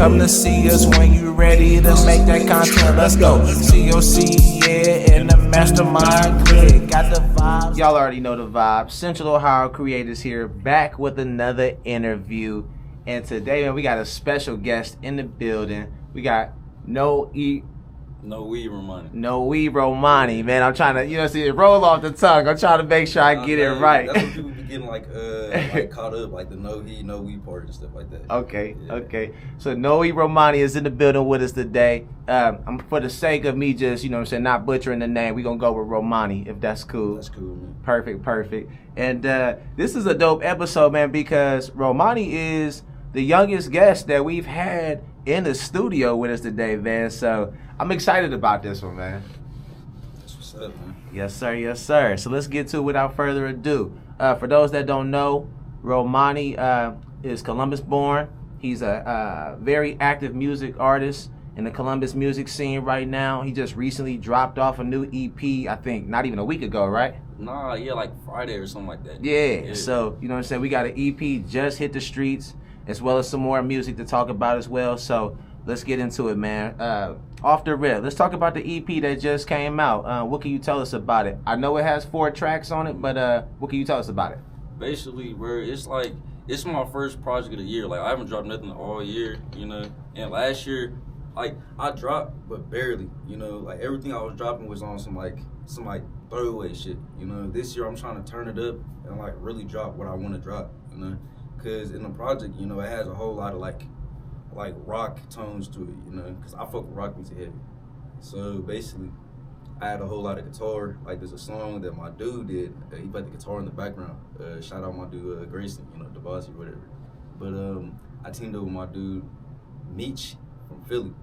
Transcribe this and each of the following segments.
come to see us when you ready to make that content. Let's go. COC, yeah, and the mastermind click. Got the vibes. Y'all already know the vibe. Central Ohio creators here, back with another interview. And today, man, we got a special guest in the building. We got NohieRomani, man. I'm trying to, see it roll off the tongue. I'm trying to make sure I get it right. That's what people be getting like caught up, like the no we part and stuff like that. Okay. So NohieRomani is in the building with us today. For the sake of me just, not butchering the name, we're going to go with Romani, if that's cool. That's cool, man. Perfect. And this is a dope episode, man, because Romani is the youngest guest that we've had in the studio with us today, man. So I'm excited about this one, man. That's what's up, man. Yes, sir. So let's get to it without further ado. For those that don't know, Romani is Columbus born. He's a very active music artist in the Columbus music scene right now. He just recently dropped off a new EP, I think, not even a week ago, right? Nah, yeah, like Friday or something like that. Yeah. So, you know what I'm saying? We got an EP just hit the streets, as well as some more music to talk about as well. So let's get into it, man. Off the rip, let's talk about the EP that just came out. What can you tell us about it? I know it has 4 tracks on it, but what can you tell us about it? Basically, bro, it's my first project of the year. Like, I haven't dropped nothing all year, And last year, like, I dropped, but barely, Like, everything I was dropping was on some throwaway shit, This year, I'm trying to turn it up and, like, really drop what I want to drop, Because in the project, it has a whole lot of, like rock tones to it, Because I fuck with rock music heavy. So, basically, I had a whole lot of guitar. Like, there's a song that my dude did. He played the guitar in the background. Shout out my dude, Grayson, the boss or whatever. But I teamed up with my dude, Meech, from Philly.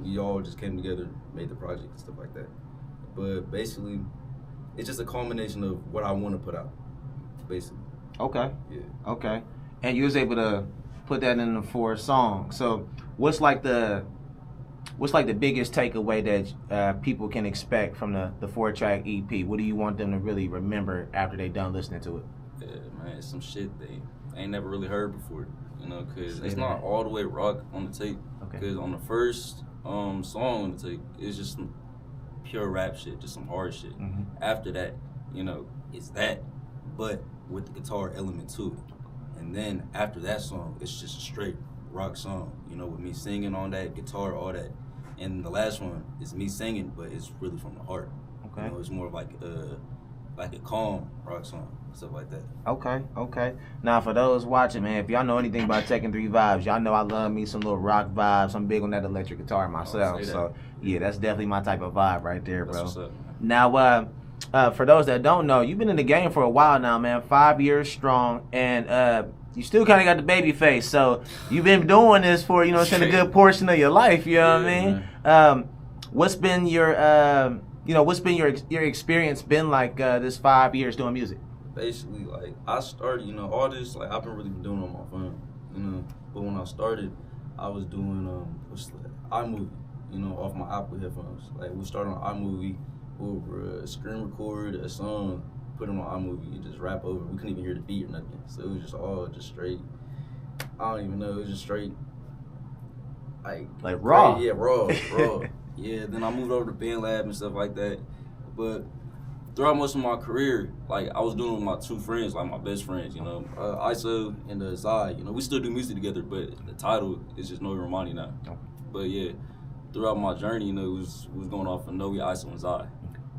We all just came together, made the project and stuff like that. But basically, it's just a culmination of what I want to put out, basically. Okay. Yeah. Okay. And you was able to put that in the 4 songs. So what's like the biggest takeaway that people can expect from the 4-track EP? What do you want them to really remember after they done listening to it? Yeah, man, it's some shit they ain't never really heard before, because it's not all the way rock on the tape. Because on the first song on the tape, it's just some pure rap shit, just some hard shit. Mm-hmm. After that, it's that, but with the guitar element to it. And then after that song, it's just a straight rock song, with me singing on that guitar, all that. And the last one is me singing, but it's really from the heart. Okay. It's more like a calm rock song, stuff like that. Okay. Now, for those watching, man, if y'all know anything about Tekken 3 vibes, y'all know I love me some little rock vibes. I'm big on that electric guitar myself. So, yeah, that's definitely my type of vibe right there, bro. That's what's up, man. Now, for those that don't know, you've been in the game for a while now, man. 5 years strong, and you still kind of got the baby face. So you've been doing this for, a good portion of your life. You know what I mean? What's been your, your experience been like this 5 years doing music? Basically, like, I started, all this, like, I've been really doing on my phone, But when I started, I was doing iMovie, off my Apple headphones. Like, we started on iMovie. We would screen record a song, put it on iMovie, and just rap over. We couldn't even hear the beat or nothing. So it was just all just straight. I don't even know. It was just straight, like raw. Yeah, raw. Yeah. Then I moved over to BandLab and stuff like that. But throughout most of my career, like, I was doing it with my 2 friends, like my best friends, ISO and Zai. We still do music together, but the title is just NohieRomani now. But yeah, throughout my journey, it was going off of Nohie, ISO, and Zai.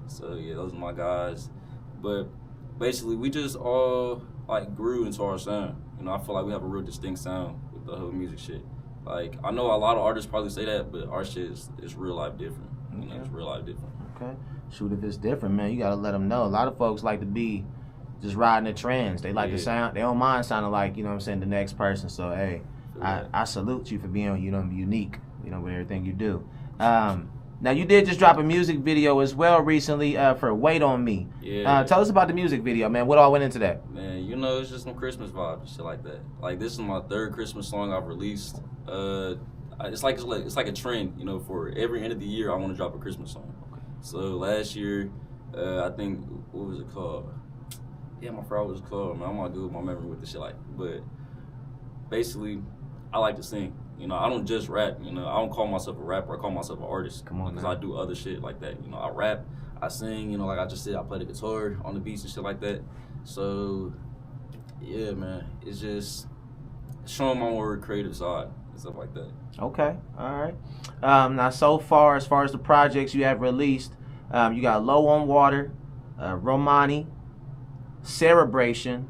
So yeah, those are my guys. But basically, we just all, like, grew into our sound. I feel like we have a real distinct sound with the whole music shit. Like, I know a lot of artists probably say that, but our shit is real life different. It's real life different. Okay. Shoot, if it's different, man, you gotta let them know. A lot of folks like to be just riding the trends. They like to sound, they don't mind sounding like, the next person. So, hey, I salute you for being, unique, with everything you do. Now, you did just drop a music video as well recently for Wait On Me. Yeah. Tell us about the music video, man. What all went into that? Man, it's just some Christmas vibes and shit like that. Like, this is my 3rd Christmas song I've released. It's like a trend, for every end of the year I want to drop a Christmas song. So last year, I think, what was it called? Yeah, my forgot what it was called, man. I'm not good with my memory with the shit, but basically, I like to sing. You know, I don't just rap. You know, I don't call myself a rapper. I call myself an artist. Come on, because man. I do other shit like that. You know, I rap, I sing. You know, like I just said, I play the guitar on the beats and shit like that. So, yeah, man, it's just showing my more creative side and stuff like that. Okay, all right. Now, so far, as far as the projects you have released, you got Low on Water, Romani, Cerebration,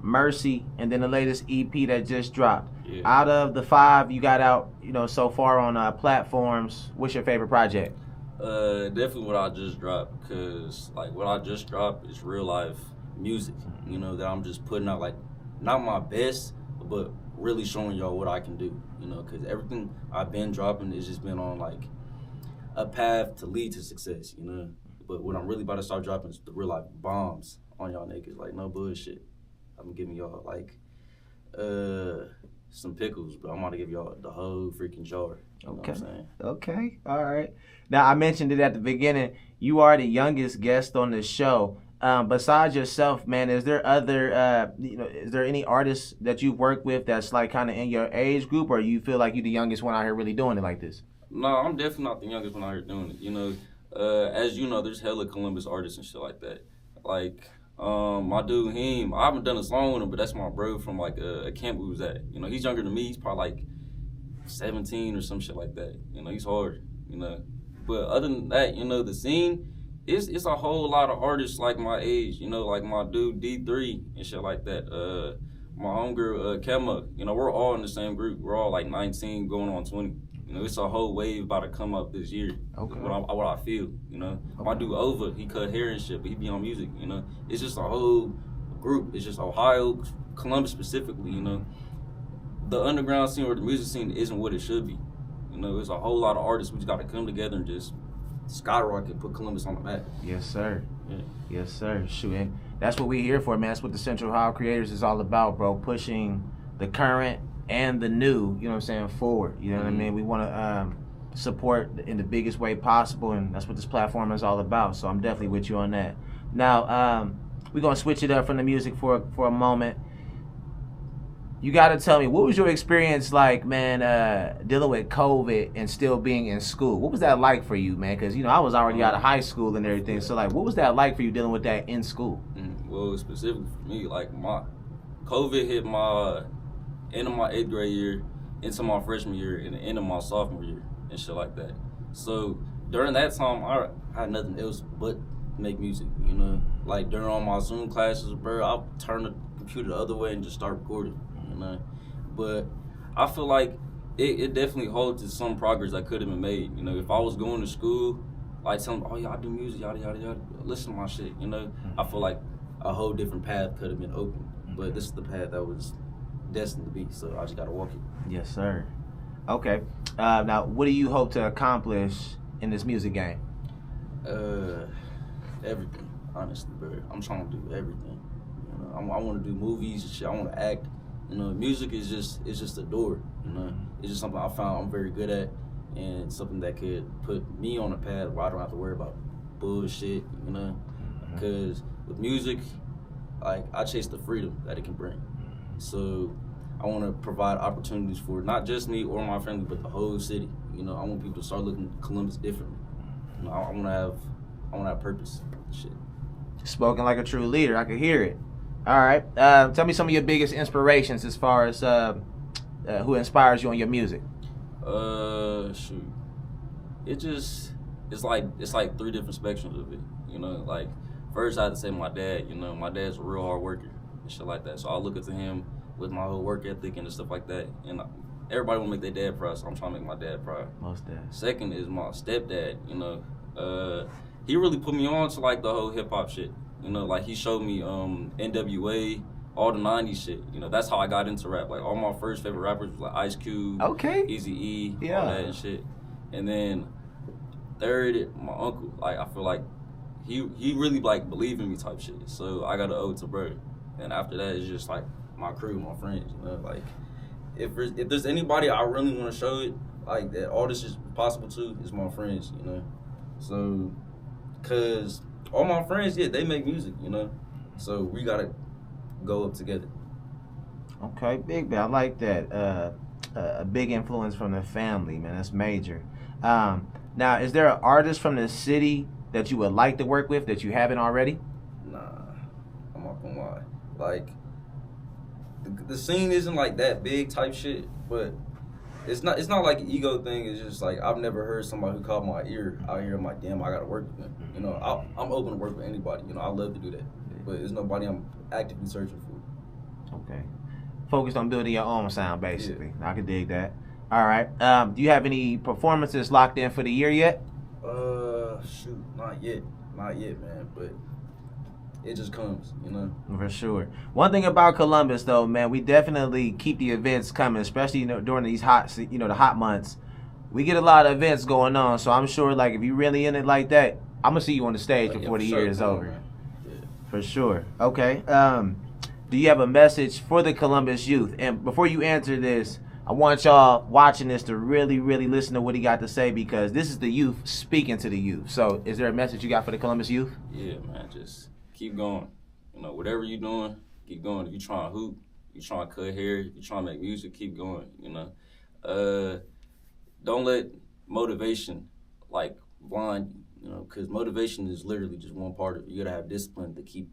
Mercy, and then the latest EP that just dropped. Yeah. Out of the 5 you got out, you know, so far on platforms, what's your favorite project? Definitely what I just dropped, because like what I just dropped is real life music, you know, that I'm just putting out, like not my best, but really showing y'all what I can do, you know, because everything I've been dropping has just been on like a path to lead to success, you know. But what I'm really about to start dropping is the real life bombs on y'all niggas, like no bullshit. I'm giving y'all like some pickles, but I'm about to give y'all the whole freaking jar. You know what I'm saying? Okay. All right. Now, I mentioned it at the beginning. You are the youngest guest on the show. Besides yourself, man, is there other, is there any artists that you've worked with that's like kind of in your age group, or you feel like you're the youngest one out here really doing it like this? No, I'm definitely not the youngest one out here doing it. You know, as you know, there's hella Columbus artists and shit like that. Like, my dude, him, I haven't done a song with him, but that's my bro from like a camp we was at. You know, he's younger than me. He's probably like 17 or some shit like that. You know, he's hard, you know. But other than that, you know, the scene, it's a whole lot of artists like my age, you know, like my dude D3 and shit like that. My homegirl, Kemma, you know, we're all in the same group. We're all like 19 going on 20. You know, it's a whole wave about to come up this year. Okay. What I feel, you know. Okay. My dude Ova, he cut hair and shit, but he be on music, you know. It's just a whole group. It's just Ohio, Columbus specifically, you know. The underground scene or the music scene isn't what it should be. You know, there's a whole lot of artists. We just got to come together and just skyrocket, put Columbus on the map. Yes, sir. Yeah. Yes, sir. Shoot, and that's what we're here for, man. That's what the Central Ohio Creators is all about, bro. Pushing the current and the new, you know what I'm saying, forward. You know what I mean? We want to support in the biggest way possible, and that's what this platform is all about. So I'm definitely with you on that. Now, we're going to switch it up from the music for a moment. You got to tell me, what was your experience like, man, dealing with COVID and still being in school? What was that like for you, man? Because, you know, I was already out of high school and everything. So, like, what was that like for you dealing with that in school? Well, specifically for me, like, my COVID hit my end of my 8th grade year, into my freshman year, and the end of my sophomore year, and shit like that. So, during that time, I had nothing else but make music, you know? Like, during all my Zoom classes, bro, I'll turn the computer the other way and just start recording. You know? But I feel like it definitely holds to some progress that could have been made. You know, if I was going to school, like telling them, oh yeah, I do music, yada yada yada, listen to my shit, you know, I feel like a whole different path could have been open. But this is the path that was destined to be, so I just gotta walk it. Yes, sir. Okay. Now, what do you hope to accomplish in this music game? Everything, honestly, bro. I'm trying to do everything. You know, I want to do movies and shit. I want to act. You know, music is just a door. You know, it's just something I found I'm very good at, and something that could put me on a path where I don't have to worry about bullshit. You know, because with music, like I chase the freedom that it can bring. So I want to provide opportunities for not just me or my family, but the whole city. You know, I want people to start looking at Columbus differently. You know, I want to have purpose. Shit. Spoken like a true leader. I could hear it. All right. Tell me some of your biggest inspirations as far as who inspires you on your music. Shoot. It's like 3 different spectrums of it. You know, like first I had to say my dad. You know, my dad's a real hard worker and shit like that. So I look up to him with my whole work ethic and stuff like that. And everybody want to make their dad proud, so I'm trying to make my dad proud. Most dads. Second is my stepdad. You know, he really put me on to like the whole hip hop shit. You know, like he showed me NWA, all the 90s shit. You know, that's how I got into rap. Like all my first favorite rappers was like Ice Cube, Okay. Eazy-E, Yeah. all that and shit. And then third, my uncle. Like I feel like he really like believed in me type shit. So I got to owe it to bro. And after that, it's just like my crew, my friends. You know, like if there's anybody I really want to show it, like that all this is possible to, is my friends. You know, so cause all my friends, yeah, they make music, you know? So we gotta go up together. Okay, big man. I like that. a big influence from the family, man. That's major. Now, is there an artist from the city that you would like to work with that you haven't already? Nah, I'm not gonna lie. Like, the scene isn't like that big type shit, but it's not like an ego thing. It's just like I've never heard somebody who caught my ear out here. I'm like, damn, I gotta work with them. You know, I'm open to work with anybody. You know, I love to do that, but there's nobody I'm actively searching for. Okay. Focused on building your own sound, basically. Yeah. I can dig that. All right. Do you have any performances locked in for the year yet? Shoot, not yet, man. But it just comes, you know. For sure. One thing about Columbus, though, man, we definitely keep the events coming, especially during these the hot months. We get a lot of events going on, so I'm sure, like, if you really in it like that, I'm gonna see you on the stage before the year is over. Yeah. For sure. Okay. Do you have a message for the Columbus youth? And before you answer this, I want y'all watching this to really, really listen to what he got to say, because this is the youth speaking to the youth. So, is there a message you got for the Columbus youth? Yeah, man, just keep going. You know, whatever you're doing, keep going. If you're trying to hoop, you're trying to cut hair, you're trying to make music, keep going, you know. Don't let motivation, like, blind you, you know, because motivation is literally just one part of it. You got to have discipline to keep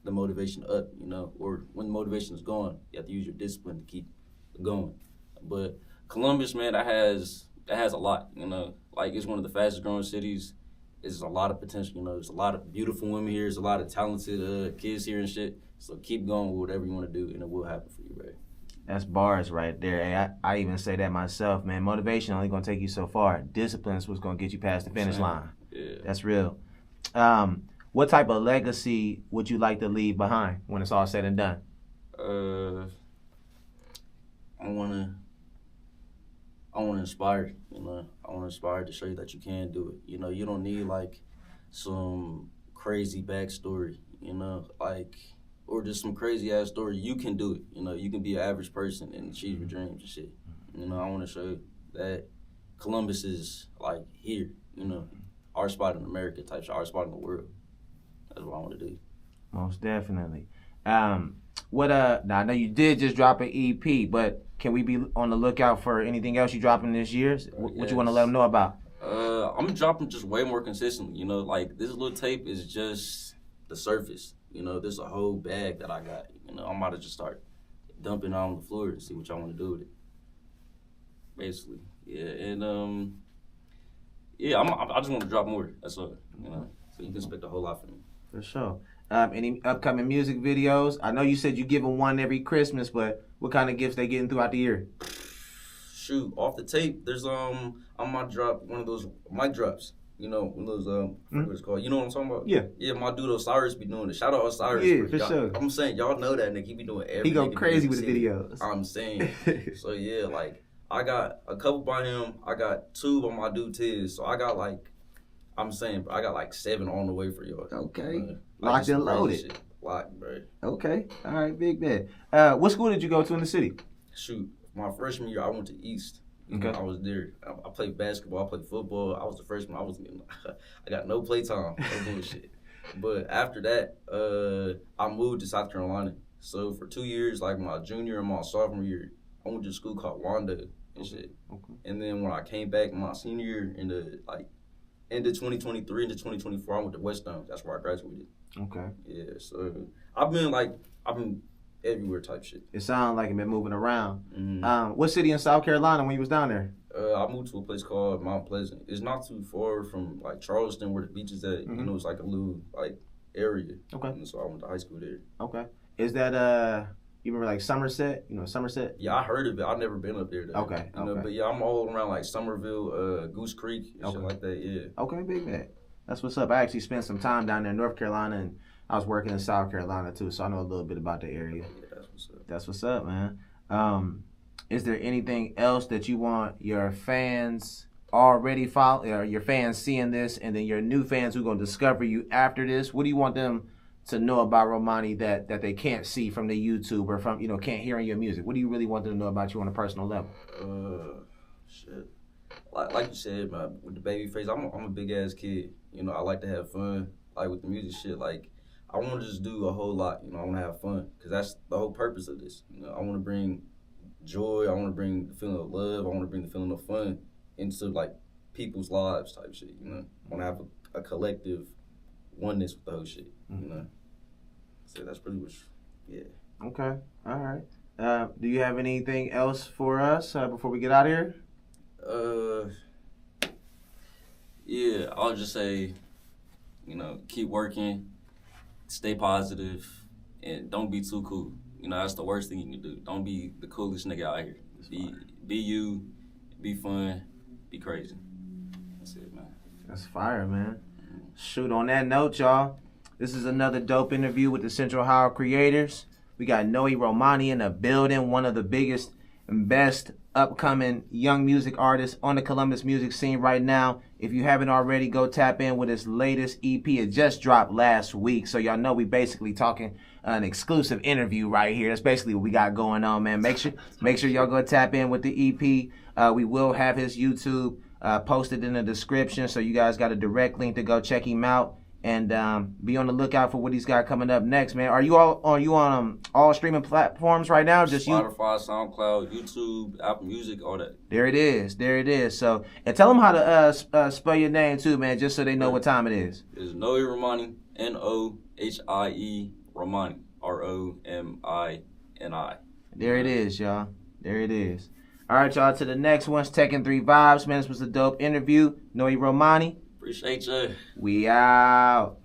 the motivation up, you know, or when the motivation is gone, you have to use your discipline to keep it going. But Columbus, man, that has a lot, you know. Like, it's one of the fastest growing cities. There's a lot of potential, you know. There's a lot of beautiful women here. There's a lot of talented kids here and shit. So keep going with whatever you want to do, and it will happen for you, right? That's bars right there. Hey, I even say that myself, man. Motivation only going to take you so far. Discipline is what's going to get you past the finish line. Yeah. That's real. What type of legacy would you like to leave behind when it's all said and done? I want to inspire, you know. I want to inspire to show you that you can do it. You know, you don't need, like, some crazy backstory, you know, like, or just some crazy-ass story. You can do it, you know. You can be an average person and achieve your dreams and shit. You know, I want to show you that Columbus is, like, here, you know, our spot in America type shit, our spot in the world. That's what I want to do. Most definitely. Now I know you did just drop an EP, but can we be on the lookout for anything else you dropping this year? What you want to let them know about? I'm dropping just way more consistently, you know. Like, this little tape is just the surface, you know. There's a whole bag that I got, you know. I'm about to just start dumping it on the floor and see what y'all want to do with it, basically. Yeah, and yeah, I just want to drop more. That's all, you know. So you can expect a whole lot from me. For sure. Any upcoming music videos? I know you said you give them one every Christmas, but what kind of gifts they getting throughout the year? Shoot, off the tape, there's I might drop one of those mic drops. You know, one of those what it's called. You know what I'm talking about? Yeah. Yeah, my dude Osiris be doing it. Shout out Osiris. Yeah, for sure. I'm saying, y'all know that nigga. He be doing everything. He go crazy with the videos. I'm saying. So yeah, like, I got a couple by him. I got 2 by my dude Tiz. So I got, like, I'm saying, I got like 7 on the way for y'all. Okay. Locked and loaded. Locked, bro. Okay. All right, big man. What school did you go to in the city? Shoot, my freshman year, I went to East. Okay. I was there. I played basketball. I played football. I was the freshman. I got no play time. No bullshit. But after that, I moved to South Carolina. So for 2 years, like my junior and my sophomore year, I went to a school called Wanda and shit. Okay. And then when I came back my senior year in the end of 2023 into 2024, I went to Weststone. That's where I graduated. Okay. Yeah, so I've been everywhere type shit. It sounds like you've been moving around. Mm-hmm. What city in South Carolina when you was down there? I moved to a place called Mount Pleasant. It's not too far from, like, Charleston, where the beach is at. Mm-hmm. You know, it's like a little, like, area. Okay. And so I went to high school there. Okay. Is that you remember, like, Somerset? You know Somerset? Yeah, I heard of it. I've never been up there, though. Okay. You know, but yeah, I'm all around, like, Somerville, Goose Creek, and shit like that. Yeah. Okay, big man. That's what's up. I actually spent some time down there in North Carolina, and I was working in South Carolina too, so I know a little bit about the area. Yeah, that's what's up. That's what's up, man. Is there anything else that you want your fans already follow, or your fans seeing this, and then your new fans who are gonna discover you after this? What do you want them to know about Romani that they can't see from the YouTube or from, you know, can't hear in your music? What do you really want them to know about you on a personal level? Shit. Like you said, man, with the baby face, I'm a big ass kid. You know, I like to have fun. Like, with the music shit, like, I want to just do a whole lot. You know, I want to have fun, because that's the whole purpose of this. You know, I want to bring joy. I want to bring the feeling of love. I want to bring the feeling of fun into like people's lives type shit. You know, I want to have a collective oneness with the whole shit. You know, so that's pretty much Okay, all right. Do you have anything else for us before we get out of here? Yeah, I'll just say, you know, keep working, stay positive, and don't be too cool. You know, that's the worst thing you can do. Don't be the coolest nigga out here. Be you, be fun, be crazy. That's it, man. That's fire, man. Shoot, on that note, y'all, this is another dope interview with the Central Ohio creators. We got NohieRomani in the building, one of the biggest and best upcoming young music artists on the Columbus music scene right now. If you haven't already, go tap in with his latest EP. It just dropped last week, so y'all know we basically talking an exclusive interview right here. That's basically what we got going on, man. Make sure y'all go tap in with the EP. We will have his YouTube posted in the description, so you guys got a direct link to go check him out. And be on the lookout for what he's got coming up next, man. Are you on all streaming platforms right now? Just Spotify, SoundCloud, YouTube, Apple Music, all that. There it is. So, and tell them how to spell your name too, man, just so they know what time it is. It's NohieRomani, Nohie Romani, Romini. There it is, y'all. There it is. All right, y'all. To the next one's Tekken 3 Vibes, man. This was a dope interview. NohieRomani. Appreciate you. We out.